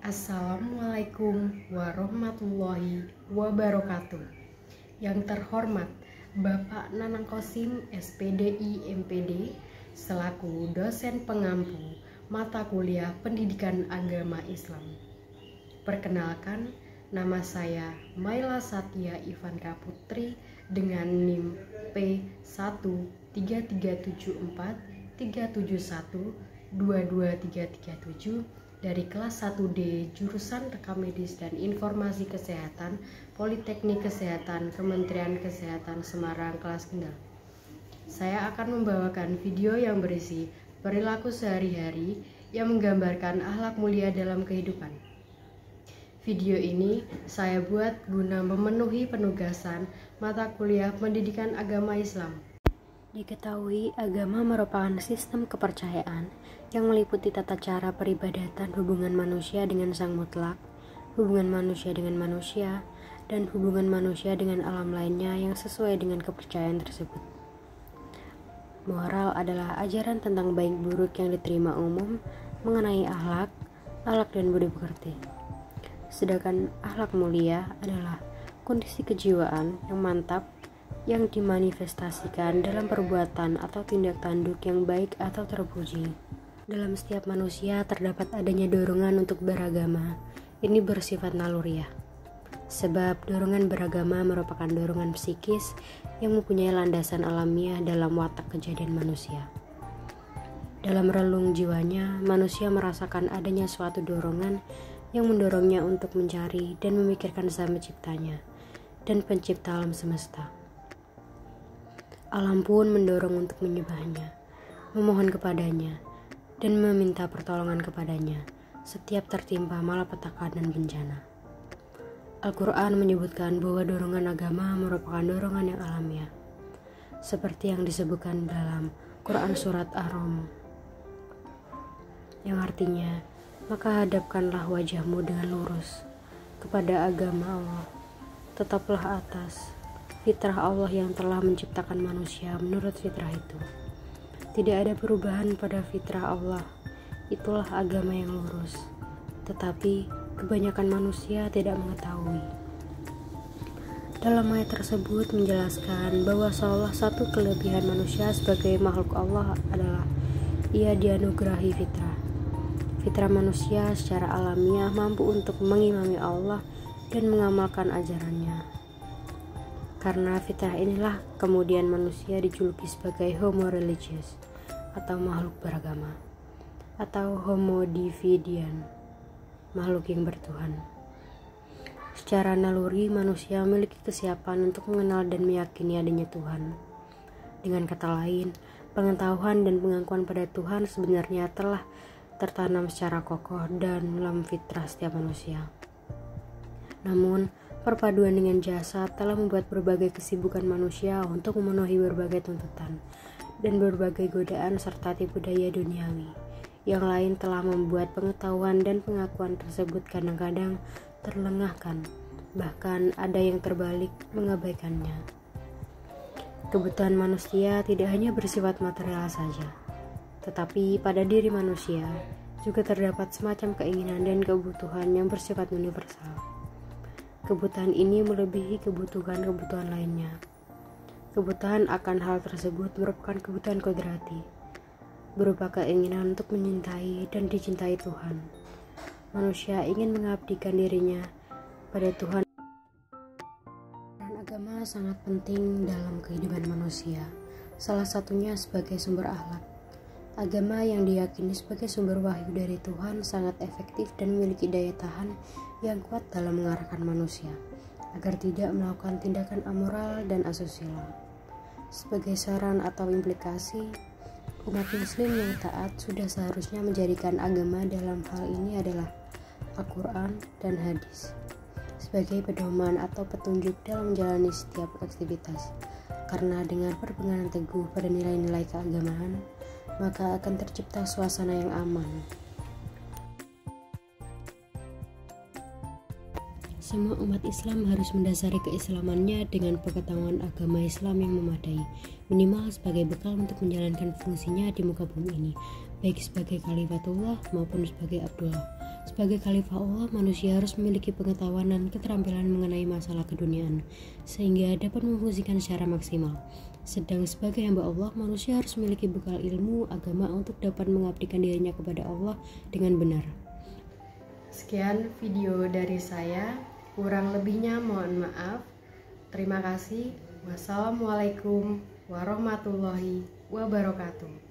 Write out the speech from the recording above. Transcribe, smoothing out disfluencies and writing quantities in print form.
Assalamualaikum warahmatullahi wabarakatuh. Yang terhormat Bapak Nanang Kosim SPDI MPD selaku dosen pengampu mata kuliah Pendidikan Agama Islam. Perkenalkan, nama saya Maila Satya Ivanka Putri dengan NIM P1334437122337 dari kelas 1D jurusan Rekam Medis dan Informasi Kesehatan Politeknik Kesehatan Kementerian Kesehatan Semarang kelas Kendal. Saya akan membawakan video yang berisi perilaku sehari-hari yang menggambarkan akhlak mulia dalam kehidupan. Video ini saya buat guna memenuhi penugasan mata kuliah Pendidikan Agama Islam. Diketahui, agama merupakan sistem kepercayaan yang meliputi tata cara peribadatan hubungan manusia dengan Sang Mutlak, hubungan manusia dengan manusia, dan hubungan manusia dengan alam lainnya yang sesuai dengan kepercayaan tersebut. Moral adalah ajaran tentang baik buruk yang diterima umum mengenai akhlak dan budi pekerti. Sedangkan akhlak mulia adalah kondisi kejiwaan yang mantap yang dimanifestasikan dalam perbuatan atau tindak tanduk yang baik atau terpuji. Dalam setiap manusia terdapat adanya dorongan untuk beragama. Ini bersifat naluriah. Sebab dorongan beragama merupakan dorongan psikis yang mempunyai landasan alamiah dalam watak kejadian manusia. Dalam relung jiwanya, manusia merasakan adanya suatu dorongan yang mendorongnya untuk mencari dan memikirkan Sang Penciptanya dan Pencipta alam semesta. Alam pun mendorong untuk menyembahnya, memohon kepadanya, dan meminta pertolongan kepadanya setiap tertimpa malapetaka dan bencana. Al-Quran menyebutkan bahwa dorongan agama merupakan dorongan yang alamiah, seperti yang disebutkan dalam Quran Surat Ar-Rum, yang artinya, maka hadapkanlah wajahmu dengan lurus kepada agama Allah, tetaplah atas fitrah Allah yang telah menciptakan manusia menurut fitrah itu. Tidak ada perubahan pada fitrah Allah, itulah agama yang lurus. Tetapi kebanyakan manusia tidak mengetahui. Dalam ayat tersebut menjelaskan bahwa salah satu kelebihan manusia sebagai makhluk Allah adalah ia dianugerahi fitrah. Fitrah manusia secara alamiah mampu untuk mengimami Allah dan mengamalkan ajarannya. Karena fitrah inilah kemudian manusia dijuluki sebagai homo religius atau makhluk beragama, atau homo divinian, makhluk yang bertuhan. Secara naluri manusia memiliki kesiapan untuk mengenal dan meyakini adanya Tuhan. Dengan kata lain, pengetahuan dan pengakuan pada Tuhan sebenarnya telah tertanam secara kokoh dalam fitrah setiap manusia. Namun, perpaduan dengan jasad telah membuat berbagai kesibukan manusia untuk memenuhi berbagai tuntutan dan berbagai godaan serta tipu daya duniawi. Yang lain telah membuat pengetahuan dan pengakuan tersebut kadang-kadang terlengahkan, bahkan ada yang terbalik mengabaikannya. Kebutuhan manusia tidak hanya bersifat material saja, tetapi pada diri manusia juga terdapat semacam keinginan dan kebutuhan yang bersifat universal. Kebutuhan ini melebihi kebutuhan-kebutuhan lainnya. Kebutuhan akan hal tersebut merupakan kebutuhan kodrati, berupa keinginan untuk menyintai dan dicintai Tuhan. Manusia ingin mengabdikan dirinya pada Tuhan. Dan agama sangat penting dalam kehidupan manusia, salah satunya sebagai sumber akhlak. Agama yang diyakini sebagai sumber wahyu dari Tuhan sangat efektif dan memiliki daya tahan yang kuat dalam mengarahkan manusia agar tidak melakukan tindakan amoral dan asusila. Sebagai saran atau implikasi, umat muslim yang taat sudah seharusnya menjadikan agama dalam hal ini adalah Al-Quran dan hadis sebagai pedoman atau petunjuk dalam menjalani setiap aktivitas. Karena dengan berpegangan teguh pada nilai-nilai keagamaan, maka akan tercipta suasana yang aman. Semua umat Islam harus mendasari keislamannya dengan pengetahuan agama Islam yang memadai, minimal sebagai bekal untuk menjalankan fungsinya di muka bumi ini, baik sebagai Khalifatullah maupun sebagai Abdullah, Sebagai khalifah Allah, manusia harus memiliki pengetahuan dan keterampilan mengenai masalah keduniaan, sehingga dapat memfungsikan secara maksimal. Sedang sebagai hamba Allah, manusia harus memiliki bekal ilmu agama untuk dapat mengabdikan dirinya kepada Allah dengan benar. Sekian video dari saya, kurang lebihnya mohon maaf. Terima kasih. Wassalamualaikum warahmatullahi wabarakatuh.